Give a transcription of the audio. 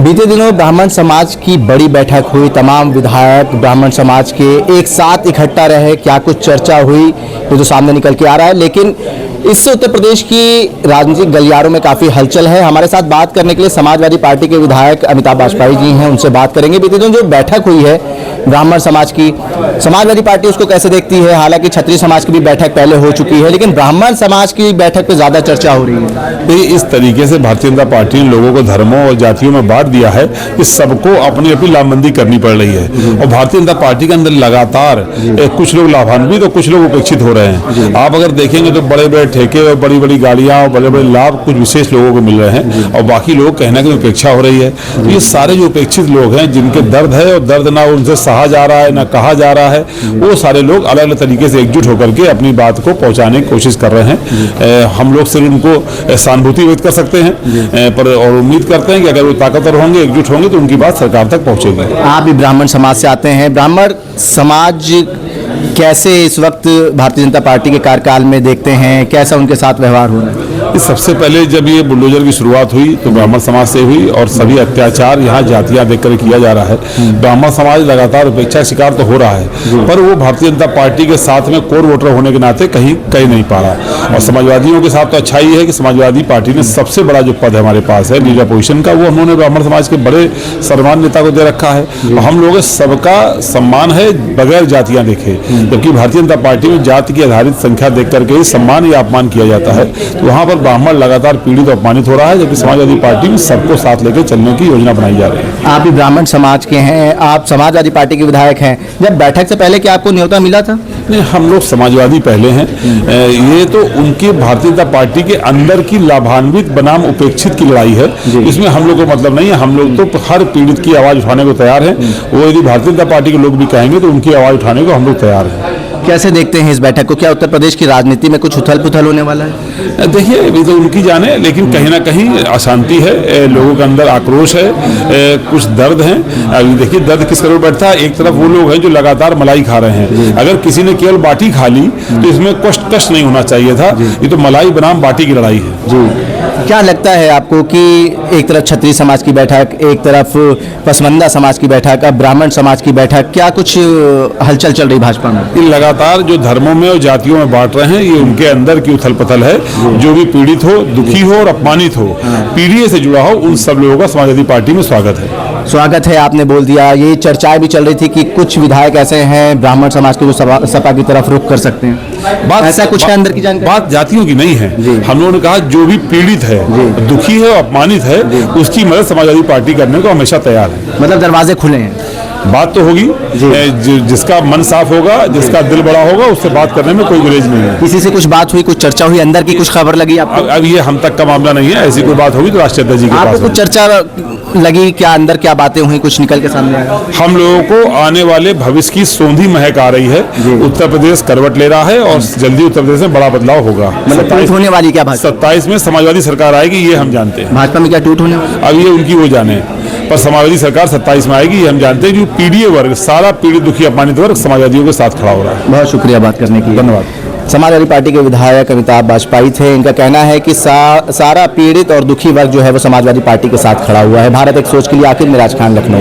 बीते दिनों ब्राह्मण समाज की बड़ी बैठक हुई। तमाम विधायक ब्राह्मण समाज के एक साथ इकट्ठा रहे। क्या कुछ चर्चा हुई ये तो सामने निकल के आ रहा है, लेकिन इससे उत्तर प्रदेश की राजनीतिक गलियारों में काफ़ी हलचल है। हमारे साथ बात करने के लिए समाजवादी पार्टी के विधायक अमिताभ बाजपेयी जी हैं, उनसे बात करेंगे। बीते दिनों जो बैठक हुई है ब्राह्मण समाज की, समाजवादी पार्टी उसको कैसे देखती है? हालांकि क्षत्रिय समाज की भी बैठक पहले हो चुकी है, लेकिन ब्राह्मण समाज की बैठक पे ज़्यादा चर्चा हो रही है। इस तरीके से भारतीय जनता पार्टी ने लोगों को धर्मों और जातियों में बांट दिया है कि सबको अपनी अपनी लामबंदी करनी पड़ रही है। और भारतीय जनता पार्टी के अंदर लगातार कुछ लोग लाभान्वित और कुछ लोग उपेक्षित हो रहे हैं। आप अगर देखेंगे तो बड़े बड़े ठेके और बड़ी बड़ी गाड़ियां और बड़े बड़े लाभ कुछ विशेष लोगों को मिल रहे हैं और बाकी लोग कहने की उपेक्षा हो रही है। तो ये सारे जो उपेक्षित लोग हैं, जिनके दर्द है और दर्द ना उनसे सहा जा रहा है ना कहा जा रहा है, वो सारे लोग अलग अलग तरीके से एकजुट होकर के अपनी बात को पहुंचाने की कोशिश कर रहे हैं। हम लोग सिर्फ उनको सहानुभूति व्यक्त कर सकते हैं पर और उम्मीद करते हैं कि अगर वो ताकतवर होंगे, एकजुट होंगे तो उनकी बात सरकार तक पहुंचेगी। आप भी ब्राह्मण समाज से आते हैं, ब्राह्मण समाज कैसे इस वक्त भारतीय जनता पार्टी के कार्यकाल में देखते हैं? कैसा उनके साथ व्यवहार हो रहा है? सबसे पहले जब ये बुलडोजर की शुरुआत हुई तो ब्राह्मण समाज से हुई और सभी अत्याचार यहाँ जातियां देखकर किया जा रहा है। ब्राह्मण समाज लगातार उपेक्षा शिकार तो हो रहा है, पर वो भारतीय जनता पार्टी के साथ में कोर वोटर होने के नाते कहीं नहीं पा रहा। और समाजवादियों के साथ तो अच्छा ही है कि समाजवादी पार्टी ने सबसे बड़ा जो पद है हमारे पास है लीडर पोजीशन का, वो उन्होंने ब्राह्मण समाज के बड़े सर्वमान्य नेता को दे रखा है। और हम लोग सबका सम्मान है बगैर जातियां देखे, जबकि भारतीय जनता पार्टी में जाति की आधारित संख्या देख करके ही सम्मान या अपमान किया जाता है। तो वहां पर ब्राह्मण लगातार पीड़ित और अपमानित हो रहा है, जबकि समाजवादी पार्टी में सबको साथ लेकर चलने की योजना बनाई जा रही है। आप भी ब्राह्मण समाज के हैं, आप समाजवादी पार्टी के विधायक हैं। जब बैठक से पहले क्या आपको न्योता मिला था? नहीं, हम लोग समाजवादी पहले हैं। ये तो उनकी भारतीय जनता पार्टी के अंदर की लाभान्वित बनाम उपेक्षित की लड़ाई है, इसमें हम लोग को मतलब नहीं है। हम लोग तो हर पीड़ित की आवाज उठाने को तैयार हैं। वो यदि भारतीय जनता पार्टी के लोग भी कहेंगे तो उनकी आवाज उठाने को हम लोग तैयार हैं। कैसे देखते हैं इस बैठक को? क्या उत्तर प्रदेश की राजनीति में कुछ उथल पुथल होने वाला है? देखिए, अभी तो उनकी जाने, लेकिन कहीं ना कहीं अशांति है, लोगों के अंदर आक्रोश है, कुछ दर्द है। अभी देखिए दर्द किस तरह बैठता है। एक तरफ वो लोग हैं जो लगातार मलाई खा रहे हैं। अगर किसी ने केवल बाटी खा ली तो इसमें कष्ट नहीं होना चाहिए था। ये तो मलाई बनाम बाटी की लड़ाई है। जी, क्या लगता है आपको कि एक तरफ क्षत्रिय समाज की बैठक, एक तरफ पसमंदा समाज की बैठक, अब ब्राह्मण समाज की बैठक, क्या कुछ हलचल चल रही भाजपा में? लगातार जो धर्मों में और जातियों में बांट रहे हैं, ये उनके अंदर की उथल पथल है। जो भी पीड़ित हो, दुखी हो और अपमानित हो, पीढ़ी से जुड़ा हो, उन सब लोगों का समाजवादी पार्टी में स्वागत है। स्वागत है, आपने बोल दिया। ये चर्चाएं भी चल रही थी कि कुछ विधायक ऐसे हैं ब्राह्मण समाज के जो सपा की तरफ रुख कर सकते हैं। बात ऐसा कुछ है अंदर की जानकारी? बात जातियों की नहीं है। हम लोगों ने कहा जो भी पीड़ित है, दुखी है, अपमानित है, उसकी मदद समाजवादी पार्टी करने को हमेशा तैयार है। मतलब दरवाजे खुले हैं। बात तो होगी, जिसका मन साफ होगा, जिसका दिल बड़ा होगा, उससे बात करने में कोई गुरेज नहीं है। किसी से कुछ बात हुई, कुछ चर्चा हुई, अंदर की कुछ खबर लगी आपको? अब ये हम तक का मामला नहीं है। ऐसी कोई बात होगी तो राष्ट्रीय अध्यक्ष जी के पास। आपको कुछ चर्चा लगी क्या? अंदर क्या बातें हुई, कुछ निकल के सामने आया? हम लोगों को आने वाले भविष्य की सौंधी महक आ रही है। उत्तर प्रदेश करवट ले रहा है और जल्दी उत्तर प्रदेश में बड़ा बदलाव होगा। मतलब टूट होने वाली क्या बात? 27 में समाजवादी सरकार आएगी, ये हम जानते हैं। भाजपा में क्या टूट होने वाली? अब ये उनकी वो जाने, पर समाजवादी सरकार 27 में आएगी, ये हम जानते हैं। जो पीड़ित वर्ग, सारा पीड़ित दुखी अपमानित वर्ग समाजवादियों के साथ खड़ा हो रहा है। बहुत शुक्रिया बात करने के लिए। धन्यवाद। समाजवादी पार्टी के विधायक अमिताभ बाजपेयी थे। इनका कहना है कि सारा पीड़ित और दुखी वर्ग जो है वो समाजवादी पार्टी के साथ खड़ा हुआ है। भारत एक सोच के लिए, आखिर मिराज खान, लखनऊ।